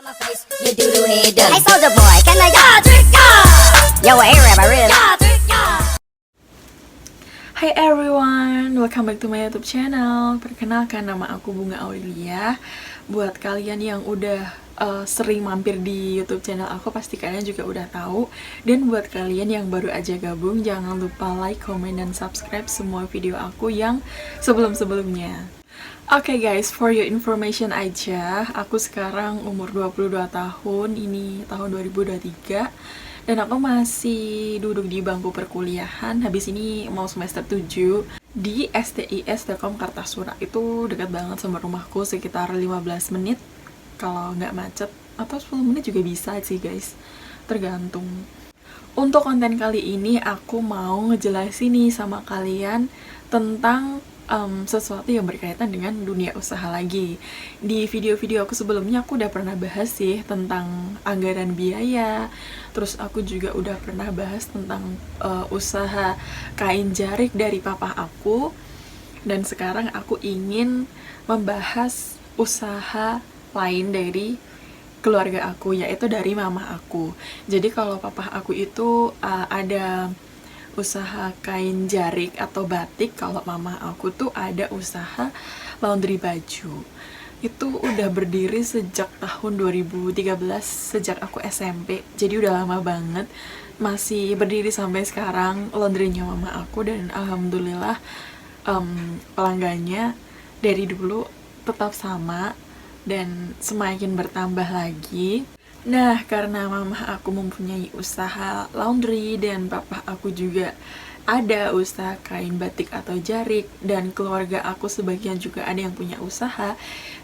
my face, you do head done. Hey soldier boy, can I Yo, Arab, I really Hi everyone, welcome back to my YouTube channel. Perkenalkan, nama aku Bunga Aurelia. Buat kalian yang udah sering mampir di YouTube channel aku, pasti kalian juga udah tahu. Dan buat kalian yang baru aja gabung, jangan lupa like, comment, dan subscribe semua video aku yang sebelum-sebelumnya. Oke guys, for your information aja, aku sekarang umur 22 tahun, ini tahun 2023. Dan aku masih duduk di bangku perkuliahan, habis ini mau semester 7 di STIS Telkom Kartasura. Itu dekat banget sama rumahku, sekitar 15 menit kalau nggak macet, atau 10 menit juga bisa sih guys, tergantung. Untuk konten kali ini aku mau ngejelasin nih sama kalian tentang sesuatu yang berkaitan dengan dunia usaha lagi. Di video-video aku sebelumnya aku udah pernah bahas sih tentang anggaran biaya. Terus aku juga udah pernah bahas tentang usaha kain jarik dari papa aku. Dan sekarang aku ingin membahas usaha lain dari keluarga aku, yaitu dari mama aku. Jadi kalau papa aku itu ada usaha kain jarik atau batik, kalau mama aku tuh ada usaha laundry baju. Itu udah berdiri sejak tahun 2013, sejak aku SMP, jadi udah lama banget. Masih berdiri sampai sekarang laundrynya mama aku, dan alhamdulillah pelanggannya dari dulu tetap sama dan semakin bertambah lagi. Nah, karena mama aku mempunyai usaha laundry dan papa aku juga ada usaha kain batik atau jarik, dan keluarga aku sebagian juga ada yang punya usaha.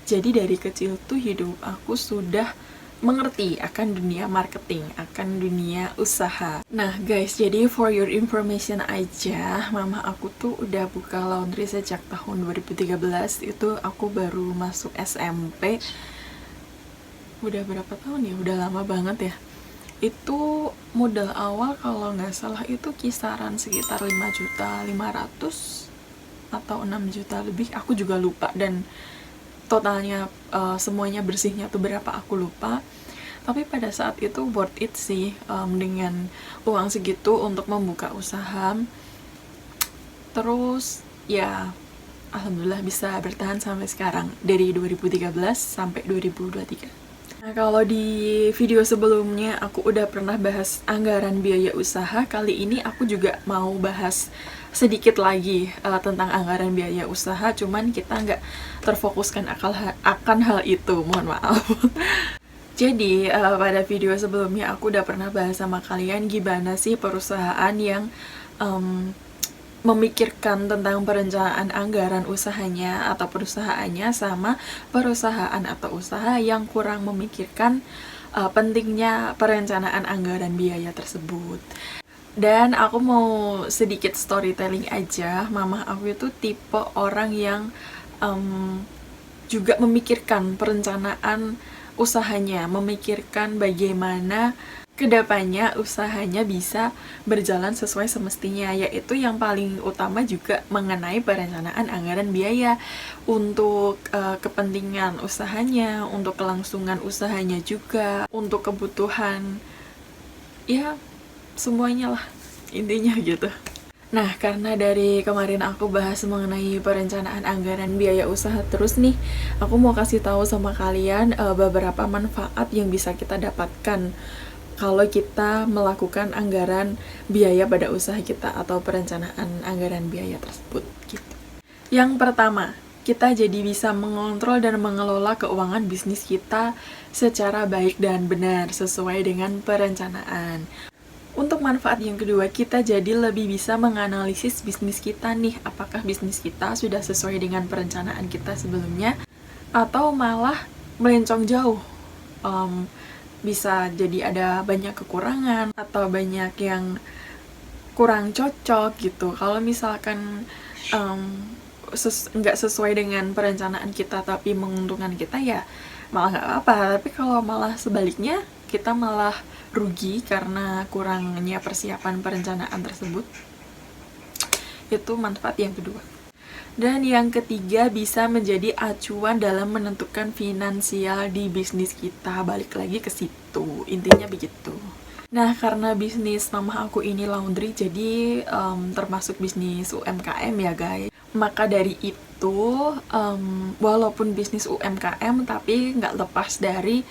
Jadi dari kecil tuh hidup aku sudah mengerti akan dunia marketing, akan dunia usaha. Nah guys, jadi for your information aja, mama aku tuh udah buka laundry sejak tahun 2013. Itu aku baru masuk SMP. Udah berapa tahun ya? Udah lama banget ya. Itu modal awal kalau nggak salah itu kisaran sekitar 5.500.000 atau 6 juta lebih, aku juga lupa, dan totalnya semuanya bersihnya tuh berapa aku lupa. Tapi pada saat itu worth it sih, dengan uang segitu untuk membuka usaha. Terus ya alhamdulillah bisa bertahan sampai sekarang, dari 2013 sampai 2023. Nah, kalau di video sebelumnya aku udah pernah bahas anggaran biaya usaha, kali ini aku juga mau bahas sedikit lagi tentang anggaran biaya usaha, cuman kita nggak terfokuskan akan hal itu, mohon maaf. Jadi, pada video sebelumnya aku udah pernah bahas sama kalian gimana sih perusahaan yang memikirkan tentang perencanaan anggaran usahanya atau perusahaannya, sama perusahaan atau usaha yang kurang memikirkan pentingnya perencanaan anggaran biaya tersebut. Dan aku mau sedikit storytelling aja. Mama aku itu tipe orang yang juga memikirkan perencanaan usahanya, memikirkan bagaimana kedepannya usahanya bisa berjalan sesuai semestinya, yaitu yang paling utama juga mengenai perencanaan anggaran biaya untuk kepentingan usahanya, untuk kelangsungan usahanya juga, untuk kebutuhan, ya semuanya lah intinya gitu. Nah, karena dari kemarin aku bahas mengenai perencanaan anggaran biaya usaha terus nih, aku mau kasih tahu sama kalian beberapa manfaat yang bisa kita dapatkan kalau kita melakukan anggaran biaya pada usaha kita atau perencanaan anggaran biaya tersebut gitu. Yang pertama, kita jadi bisa mengontrol dan mengelola keuangan bisnis kita secara baik dan benar sesuai dengan perencanaan. Untuk manfaat yang kedua, kita jadi lebih bisa menganalisis bisnis kita nih, apakah bisnis kita sudah sesuai dengan perencanaan kita sebelumnya atau malah melencong jauh. Bisa jadi ada banyak kekurangan atau banyak yang kurang cocok gitu. Kalau misalkan nggak sesuai dengan perencanaan kita tapi menguntungkan kita, ya malah nggak apa-apa. Tapi kalau malah sebaliknya, kita malah rugi karena kurangnya persiapan perencanaan tersebut. Itu manfaat yang kedua. Dan yang ketiga, bisa menjadi acuan dalam menentukan finansial di bisnis kita. Balik lagi ke situ, intinya begitu. Nah, karena bisnis mama aku ini laundry, jadi termasuk bisnis UMKM ya guys. Maka dari itu, walaupun bisnis UMKM, tapi nggak lepas dari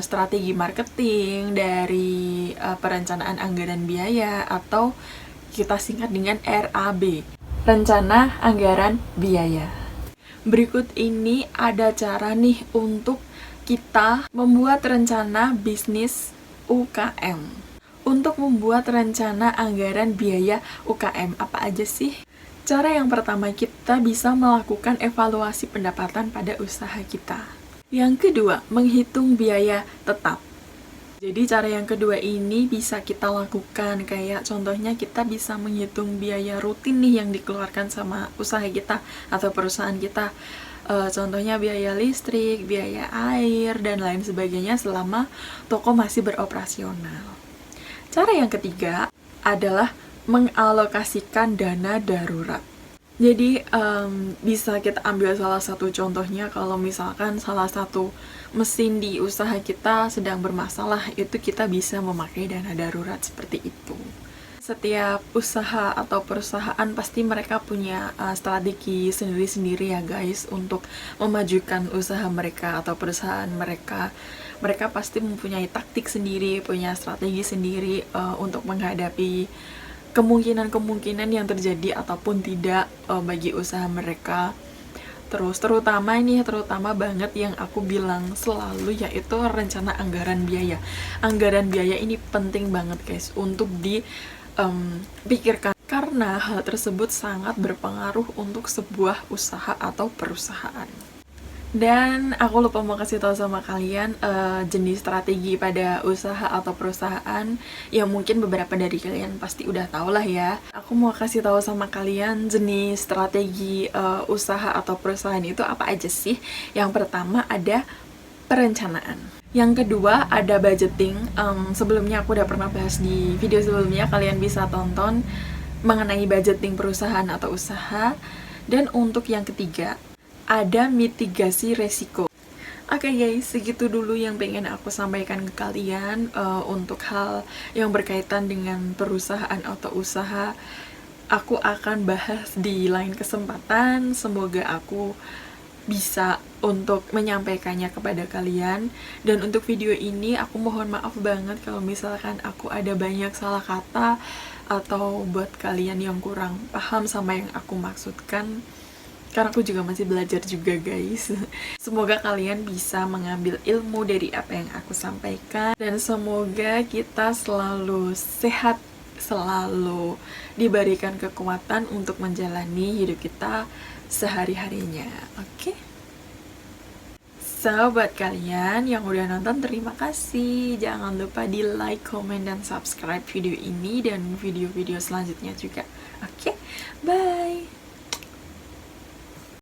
strategi marketing, dari perencanaan anggaran biaya, atau kita singkat dengan RAB, Rencana Anggaran Biaya. Berikut ini ada cara nih untuk kita membuat rencana bisnis UKM. Untuk membuat rencana anggaran biaya UKM, apa aja sih? Cara yang pertama, kita bisa melakukan evaluasi pendapatan pada usaha kita. Yang kedua, menghitung biaya tetap. Jadi cara yang kedua ini bisa kita lakukan, kayak contohnya kita bisa menghitung biaya rutin nih yang dikeluarkan sama usaha kita atau perusahaan kita. Contohnya biaya listrik, biaya air, dan lain sebagainya selama toko masih beroperasional. Cara yang ketiga adalah mengalokasikan dana darurat. Jadi bisa kita ambil salah satu contohnya, kalau misalkan salah satu mesin di usaha kita sedang bermasalah, itu kita bisa memakai dana darurat seperti itu. Setiap usaha atau perusahaan pasti mereka punya strategi sendiri-sendiri ya guys untuk memajukan usaha mereka atau perusahaan mereka. Mereka pasti mempunyai taktik sendiri, punya strategi sendiri untuk menghadapi kemungkinan-kemungkinan yang terjadi ataupun tidak bagi usaha mereka. Terus terutama banget yang aku bilang selalu, yaitu rencana anggaran biaya. Anggaran biaya ini penting banget guys untuk dipikirkan, karena hal tersebut sangat berpengaruh untuk sebuah usaha atau perusahaan. Dan aku lupa mau kasih tahu sama kalian jenis strategi pada usaha atau perusahaan yang mungkin beberapa dari kalian pasti udah tahu lah ya. Aku mau kasih tahu sama kalian jenis strategi usaha atau perusahaan itu apa aja sih. Yang pertama ada perencanaan. Yang kedua ada budgeting. Sebelumnya aku udah pernah bahas di video sebelumnya, kalian bisa tonton mengenai budgeting perusahaan atau usaha. Dan untuk yang ketiga ada mitigasi resiko. Oke guys, segitu dulu yang pengen aku sampaikan ke kalian untuk hal yang berkaitan dengan perusahaan atau usaha. Aku akan bahas di lain kesempatan. Semoga aku bisa untuk menyampaikannya kepada kalian. Dan untuk video ini aku mohon maaf banget kalau misalkan aku ada banyak salah kata atau buat kalian yang kurang paham sama yang aku maksudkan, karena aku juga masih belajar juga guys. Semoga kalian bisa mengambil ilmu dari apa yang aku sampaikan, dan semoga kita selalu sehat, selalu diberikan kekuatan untuk menjalani hidup kita sehari-harinya. Oke? So, buat kalian yang udah nonton, terima kasih. Jangan lupa di like, comment, dan subscribe video ini dan video-video selanjutnya juga. Oke? Bye!